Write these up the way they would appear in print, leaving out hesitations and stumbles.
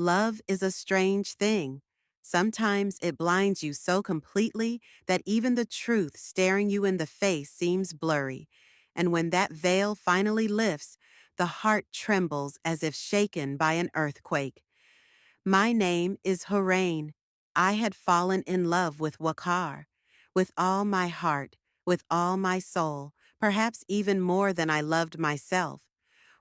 Love is a strange thing. Sometimes it blinds you so completely that even the truth staring you in the face seems blurry. And when that veil finally lifts, the heart trembles as if shaken by an earthquake. My name is Hurain. I had fallen in love with Wakar. With all my heart, with all my soul, perhaps even more than I loved myself.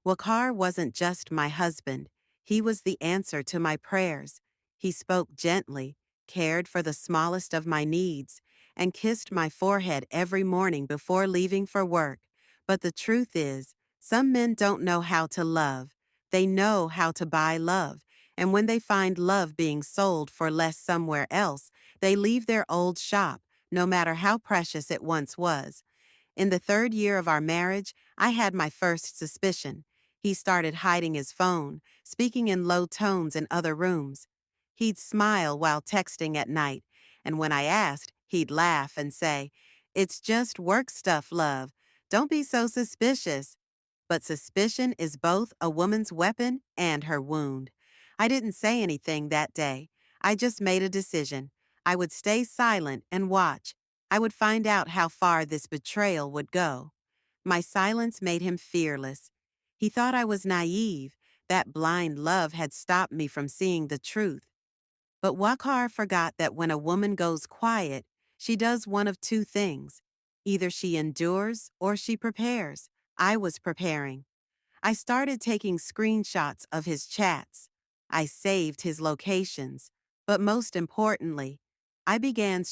Wakar wasn't just my husband. He was the answer to my prayers. He spoke gently, cared for the smallest of my needs, and kissed my forehead every morning before leaving for work. But the truth is, some men don't know how to love. They know how to buy love, and when they find love being sold for less somewhere else, they leave their old shop, no matter how precious it once was. In the third year of our marriage, I had my first suspicion. He started hiding his phone, speaking in low tones in other rooms. He'd smile while texting at night, and when I asked, he'd laugh and say, "It's just work stuff, love. Don't be so suspicious." But suspicion is both a woman's weapon and her wound. I didn't say anything that day. I just made a decision. I would stay silent and watch. I would find out how far this betrayal would go. My silence made him fearless. He thought I was naive, that blind love had stopped me from seeing the truth. But Wakar forgot that when a woman goes quiet, she does one of two things. Either she endures or she prepares. I was preparing. I started taking screenshots of his chats. I saved his locations. But most importantly, I began